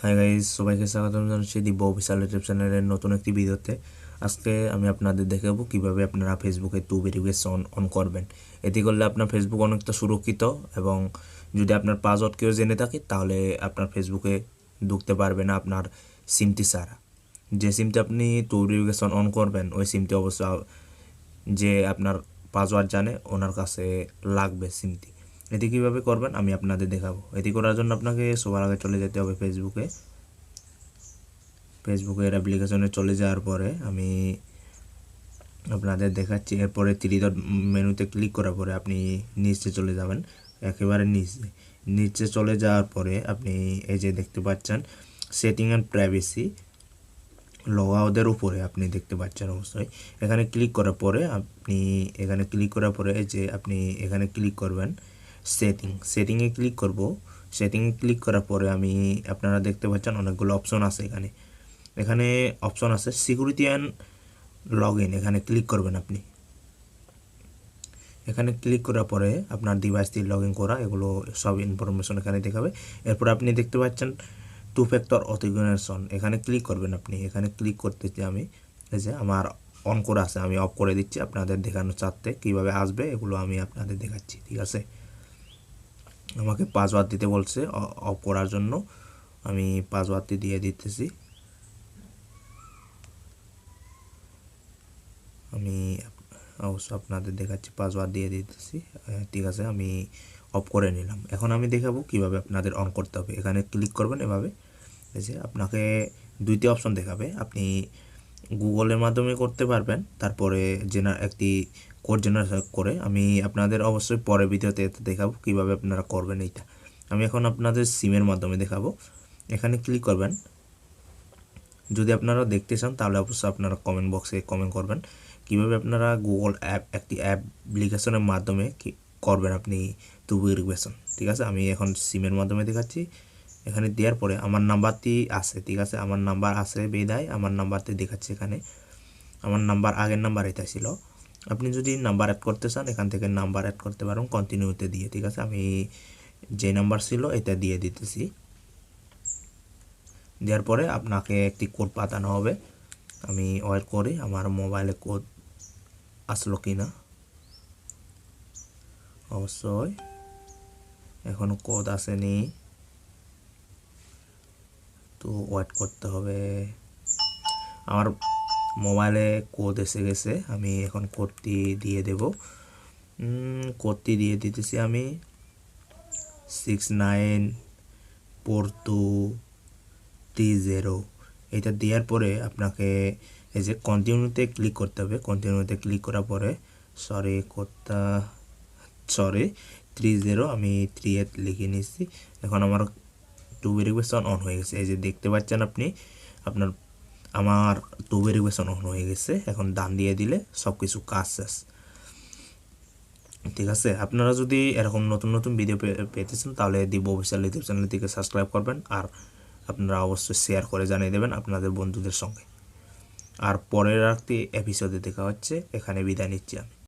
Hi guys, সবাইকে স্বাগতম জানাচ্ছি দিব্য অফিসিয়াল ইউটিউব চ্যানেলের নতুন একটি ভিডিওতে। আজকে আমি আপনাদের দেখাবো কিভাবে আপনারা ফেসবুকে টু ভেরিফিকেশন অন করবেন। এটি করলে আপনার ফেসবুক অনেকটা সুরক্ষিত, এবং যদি আপনার পাসওয়ার্ড কেউ জেনে থাকে তাহলে আপনার ফেসবুকে ঢুকতে পারবে না আপনার সিমটি ছাড়া। যে সিমটি আপনি টু ভেরিফিকেশন অন করবেন ওই সিমটি অবশ্য যে আপনার পাসওয়ার্ড জানে ওনার কাছে লাগবে সিমটি। এটি কীভাবে করবেন আমি আপনাদের দেখাবো। এটি করার জন্য আপনাকে সবার আগে চলে যেতে হবে ফেসবুকের অ্যাপ্লিকেশনে চলে যাওয়ার পরে আমি আপনাদের দেখাচ্ছি। এরপরে থ্রি ডট মেনুতে ক্লিক করার পরে আপনি নিচে চলে যাবেন, একেবারে নিচে চলে যাওয়ার পরে আপনি এই যে দেখতে পাচ্ছেন সেটিং অ্যান্ড প্রাইভেসি লগ আউটের উপরে আপনি দেখতে পাচ্ছেন। অবশ্যই এখানে ক্লিক করার পরে এই যে আপনি এখানে ক্লিক করবেন সেটিংয়ে ক্লিক করব। সেটিংয়ে ক্লিক করার পরে আপনারা দেখতে পাচ্ছেন অনেকগুলো অপশন আছে। এখানে অপশন আছে সিকিউরিটি অ্যান্ড লগ ইন, এখানে ক্লিক করবেন আপনি। এখানে ক্লিক করার পরে আপনার ডিভাইস দিয়ে লগ ইন করা এগুলো সব ইনফরমেশন এখানে দেখাবে। এরপর আপনি দেখতে পাচ্ছেন টু ফ্যাক্টর অথেন্টিকেশন, এখানে ক্লিক করবেন আপনি। এখানে ক্লিক করতেছি আমি, এই যে আমার অন করা আছে, আমি অফ করে দিচ্ছি আপনাদের দেখানোর চার্টে কীভাবে আসবে এগুলো আমি আপনাদের দেখাচ্ছি। ঠিক আছে, আমাকে পাসওয়ার্ড দিতে বলছে অফ করার জন্য, আমি পাসওয়ার্ডটি দিয়ে দিতেছি। আমি অবশ্য আপনাদের দেখাচ্ছি, পাসওয়ার্ড দিয়ে দিতেছি। ঠিক আছে, আমি অফ করে নিলাম। এখন আমি দেখাবো কিভাবে আপনাদের অন করতে হবে। এখানে ক্লিক করবেন এভাবে, এই যে আপনাকে দুইটি অপশন দেখাবে। আপনি গুগলের মাধ্যমে করতে পারবেন, তারপরে একটি কোড জেনারেট করে। আমি আপনাদের অবশ্যই পরের ভিডিওতে দেখাবো কিভাবে আপনারা করবেন এইটা। আমি এখন আপনাদের সিমের মাধ্যমে দেখাবো। এখানে ক্লিক করবেন। যদি আপনারা দেখতে চান তাহলে অবশ্যই আপনারা কমেন্ট বক্সে কমেন্ট করবেন কিভাবে আপনারা গুগল একটি অ্যাপ্লিকেশনের মাধ্যমে করবেন আপনি টু ভেরিফিকেশন। ঠিক আছে, আমি এখন সিমের মাধ্যমে দেখাচ্ছি। এখানে দেওয়ার পরে আমার নাম্বারটি আছে, ঠিক আছে, আমার নাম্বার আছে বিদায় আমার নাম্বারটি দেখাচ্ছে। এখানে আমার নাম্বার আগের নাম্বার এটা ছিল। আপনি যদি নাম্বার অ্যাড করতে চান এখান থেকে নাম্বার অ্যাড করতে পারেন কন্টিনিউতে দিয়ে। ঠিক আছে, আমি যে নাম্বার ছিল এটা দিয়ে দিতেছি। দেওয়ার পরে আপনাকে একটি কোড পাঠানো হবে। আমি ওয়েট করি আমার মোবাইলে কোড আসলো কি না। অবশ্যই এখনো কোড আসেনি, তো ওয়েট করতে হবে। আমার মোবাইলে কোড এসে গেছে, আমি এখন কোডটি দিয়ে দেব। কোডটি দিয়ে দিতেছি আমি 694230। এটা দেওয়ার পরে আপনাকে এই যে কন্টিনিউতে ক্লিক করতে হবে। কন্টিনিউতে ক্লিক করার পরে কোডটা 30, আমি 38 লিখে নিচ্ছি। এখন আমার টু ভেরিফিকেশন অন হয়ে গেছে। এই যে দেখতে পাচ্ছেন আপনি আমার টু ভেরিফিকেশন অন হয়ে গেছে। এখন ডান দিয়ে দিলে সব কিছু কাজ শেষ। ঠিক আছে, আপনারা যদি এরকম নতুন নতুন ভিডিও পেতে চান তাহলে দিব্য অফিসিয়াল ইউটিউব চ্যানেলটিকে সাবস্ক্রাইব করবেন, আর আপনারা অবশ্যই শেয়ার করে জানিয়ে দেবেন আপনাদের বন্ধুদের সঙ্গে। আর পরের একটি এপিসোডে দেখা হচ্ছে, এখানে বিদায় নিচ্ছি আমি।